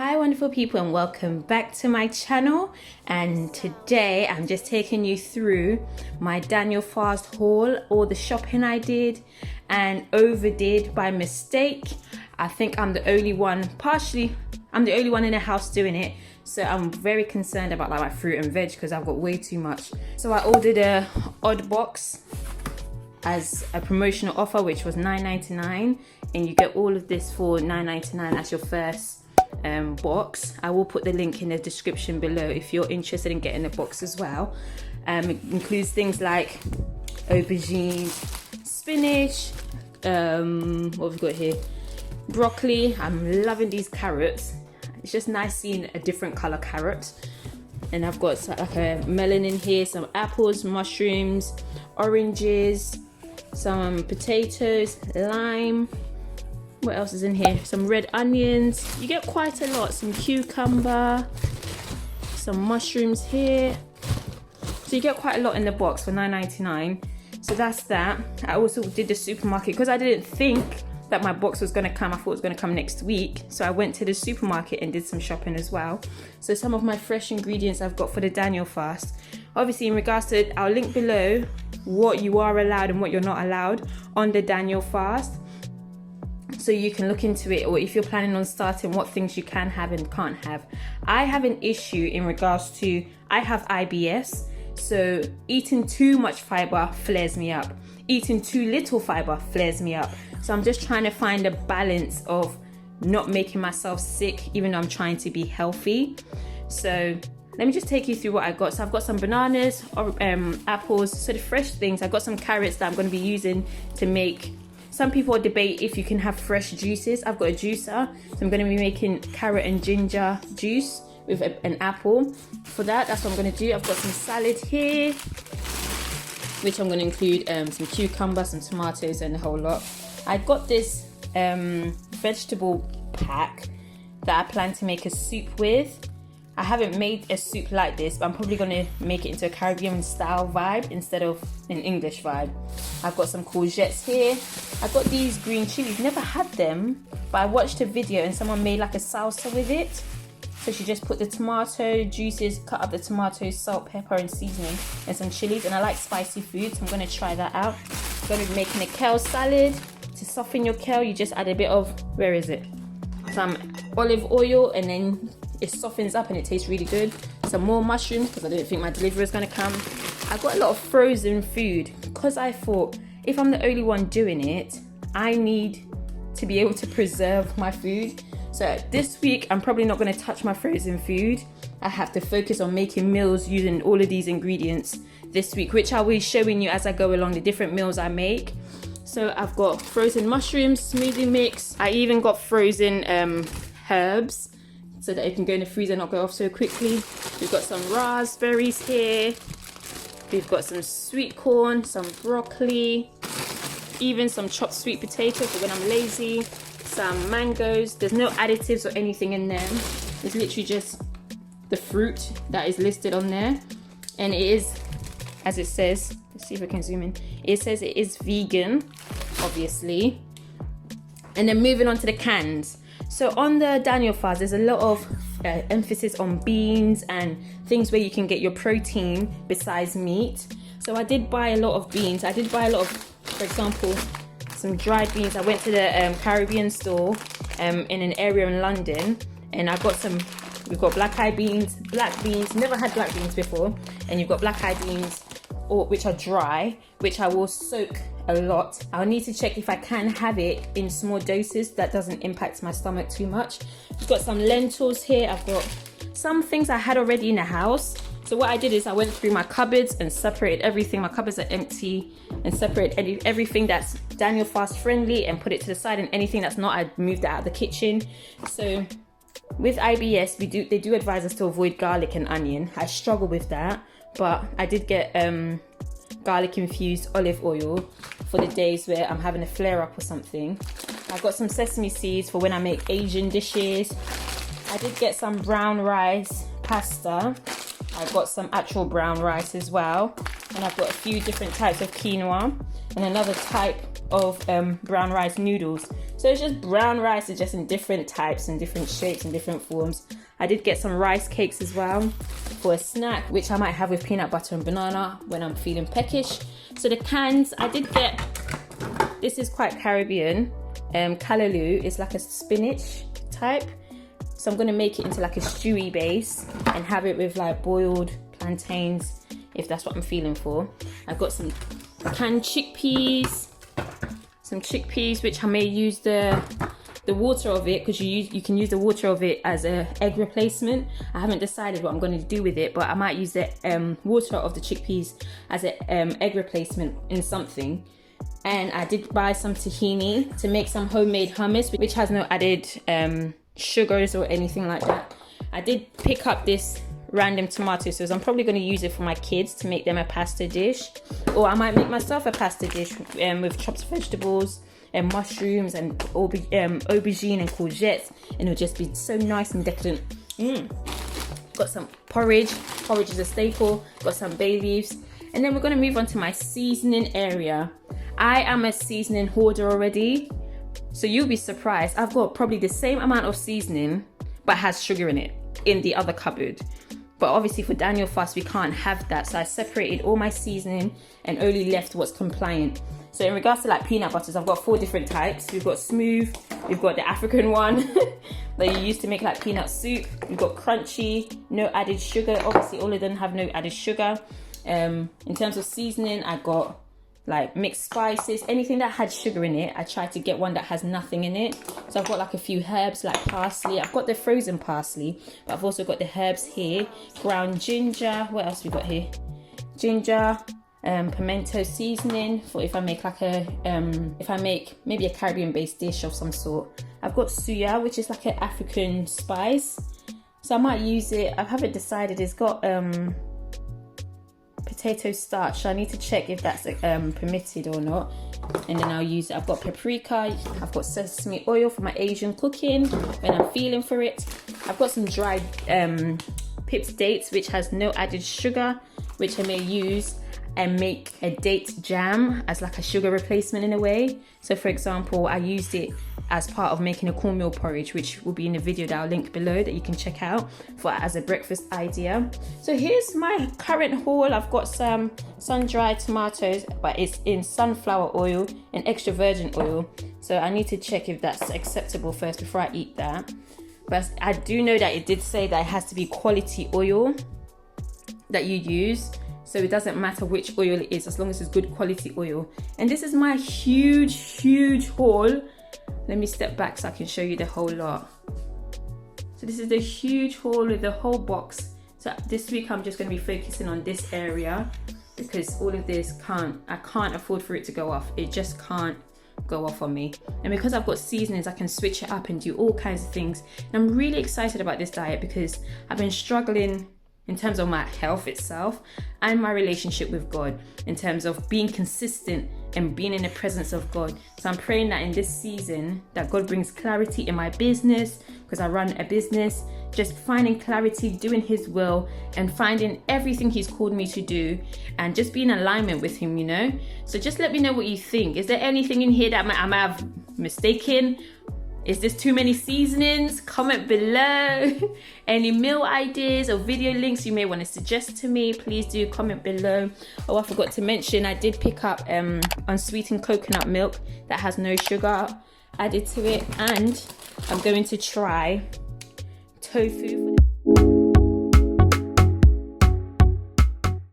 Hi wonderful people, and welcome back to my channel. And today I'm just taking you through my Daniel Fast haul, all the shopping I did and overdid by mistake. I think I'm the only one, I'm the only one in the house doing it, so I'm very concerned about like my fruit and veg because I've got way too much. So I ordered a odd box as a promotional offer, which was $9.99, and you get all of this for $9.99 as your first box. I will put the link in the description below if you're interested in getting the box as well. It includes things like aubergine, spinach, what have we got here, broccoli. I'm loving these carrots. It's just nice seeing a different color carrot. And I've got like a melon in here, some apples, mushrooms, oranges, some potatoes, lime. What else is in here? Some red onions. You get quite a lot. Some cucumber, some mushrooms here. So you get quite a lot in the box for $9.99. So that's that. I also did the supermarket because I didn't think that my box was going to come. I thought it was going to come next week. So I went to the supermarket and did some shopping as well. So some of my fresh ingredients I've got for the Daniel fast. Obviously in regards to it, I'll link below what you are allowed and what you're not allowed on the Daniel fast, so you can look into it, or if you're planning on starting, what things you can have and can't have. I have an issue in regards to, I have IBS, so eating too much fiber flares me up. Eating too little fiber flares me up. So I'm just trying to find a balance of not making myself sick, even though I'm trying to be healthy. So let me just take you through what I got. So I've got some bananas, apples, so the fresh things. I've got some carrots that I'm going to be using to make. Some people debate if you can have fresh juices. I've got a juicer, so I'm going to be making carrot and ginger juice with an apple. For that, that's what I'm going to do. I've got some salad here, which I'm going to include some cucumber, some tomatoes, and a whole lot. I got this vegetable pack that I plan to make a soup with. I haven't made a soup like this, but I'm probably going to make it into a Caribbean style vibe instead of an English vibe. I've got some courgettes here. I've got these green chilies. Never had them, but I watched a video and someone made like a salsa with it. So she just put the tomato juices, cut up the tomatoes, salt, pepper, and seasoning, and some chilies. And I like spicy food, so I'm going to try that out. I'm going to be making a kale salad. To soften your kale, you just add a bit of, where is it? Some olive oil, and then it softens up and it tastes really good. Some more mushrooms because I didn't think my delivery was going to come. I got a lot of frozen food because I thought if I'm the only one doing it, I need to be able to preserve my food. So this week I'm probably not going to touch my frozen food. I have to focus on making meals using all of these ingredients this week, which I will be showing you as I go along, the different meals I make. So I've got frozen mushrooms, smoothie mix. I even got frozen herbs, so that it can go in the freezer and not go off so quickly. We've got some raspberries here. We've got some sweet corn, some broccoli, even some chopped sweet potatoes for when I'm lazy, some mangoes. There's no additives or anything in them. It's literally just the fruit that is listed on there. And it is, as it says, let's see if I can zoom in. It says it is vegan, obviously. And then moving on to the cans. So on the Daniel fast, there's a lot of emphasis on beans and things where you can get your protein besides meat. So I did buy a lot of beans. I did buy a lot of, for example, some dried beans. I went to the Caribbean store in an area in London, and I got some. We've got black beans, never had black beans before, and you've got black-eyed beans, which are dry, which I will soak a lot. I'll need to check if I can have it in small doses that doesn't impact my stomach too much. I've got some lentils here. I've got some things I had already in the house. So what I did is I went through my cupboards and separated everything. My cupboards are empty, and separated everything that's Daniel fast friendly and put it to the side, and anything that's not, I moved it out of the kitchen. So with IBS, they do advise us to avoid garlic and onion. I struggle with that, but I did get garlic infused olive oil for the days where I'm having a flare up or something. I've got some sesame seeds for when I make Asian dishes. I did get some brown rice pasta. I've got some actual brown rice as well, and I've got a few different types of quinoa and another type of brown rice noodles. So it's just brown rice, it's just in different types and different shapes and different forms. I did get some rice cakes as well for a snack, which I might have with peanut butter and banana when I'm feeling peckish. So the cans, I did get, this is quite Caribbean, callaloo. It's like a spinach type. So I'm gonna make it into like a stewy base and have it with like boiled plantains, if that's what I'm feeling for. I've got some canned chickpeas, which I may use the water of it, because you can use the water of it as a egg replacement. I haven't decided what I'm going to do with it, but I might use the water of the chickpeas as an egg replacement in something. And I did buy some tahini to make some homemade hummus, which has no added sugars or anything like that. I did pick up this random tomato sauce. I'm probably going to use it for my kids to make them a pasta dish, or I might make myself a pasta dish with chopped vegetables and mushrooms and aubergine and courgettes, and it'll just be so nice and decadent. Got some porridge. Porridge is a staple. Got some bay leaves, and then we're going to move on to my seasoning area. I am a seasoning hoarder already, so you'll be surprised. I've got probably the same amount of seasoning but has sugar in it in the other cupboard. But obviously for Daniel fast we can't have that, so I separated all my seasoning and only left what's compliant. So in regards to like peanut butters, I've got 4 different types. We've got smooth, we've got the African one that you use to make like peanut soup. We've got crunchy, no added sugar. Obviously all of them have no added sugar. In terms of seasoning, I got like mixed spices, anything that had sugar in it. I tried to get one that has nothing in it. So I've got like a few herbs like parsley. I've got the frozen parsley, but I've also got the herbs here. Ground ginger. What else we got here? Ginger, pimento seasoning for if I make like a if I make maybe a Caribbean based dish of some sort. I've got suya, which is like an African spice, so I might use it. I haven't decided. It's got potato starch, so I need to check if that's permitted or not, and then I'll use it. I've got paprika, I've got sesame oil for my Asian cooking when I'm feeling for it. I've got some dried pips dates, which has no added sugar, which I may use and make a date jam as like a sugar replacement in a way. So for example, I used it as part of making a cornmeal porridge, which will be in the video that I'll link below that you can check out for as a breakfast idea. So here's my current haul. I've got some sun-dried tomatoes, but it's in sunflower oil and extra virgin oil. So I need to check if that's acceptable first before I eat that. But I do know that it did say that it has to be quality oil that you use. So it doesn't matter which oil it is, as long as it's good quality oil. And this is my huge haul. Let me step back so I can show you the whole lot. So this is the huge haul with the whole box. So this week I'm just going to be focusing on this area, because all of this I can't afford for it to go off. It just can't go off on me. And because I've got seasonings, I can switch it up and do all kinds of things. And I'm really excited about this diet because I've been struggling in terms of my health itself and my relationship with God, in terms of being consistent and being in the presence of God. So I'm praying that in this season that God brings clarity in my business, because I run a business, just finding clarity, doing His will and finding everything He's called me to do and just be in alignment with Him, you know? So just let me know what you think. Is there anything in here that I might have mistaken? Is this too many seasonings? Comment below. Any meal ideas or video links you may want to suggest to me, please do comment below. Oh, I forgot to mention, I did pick up unsweetened coconut milk that has no sugar added to it, and I'm going to try tofu.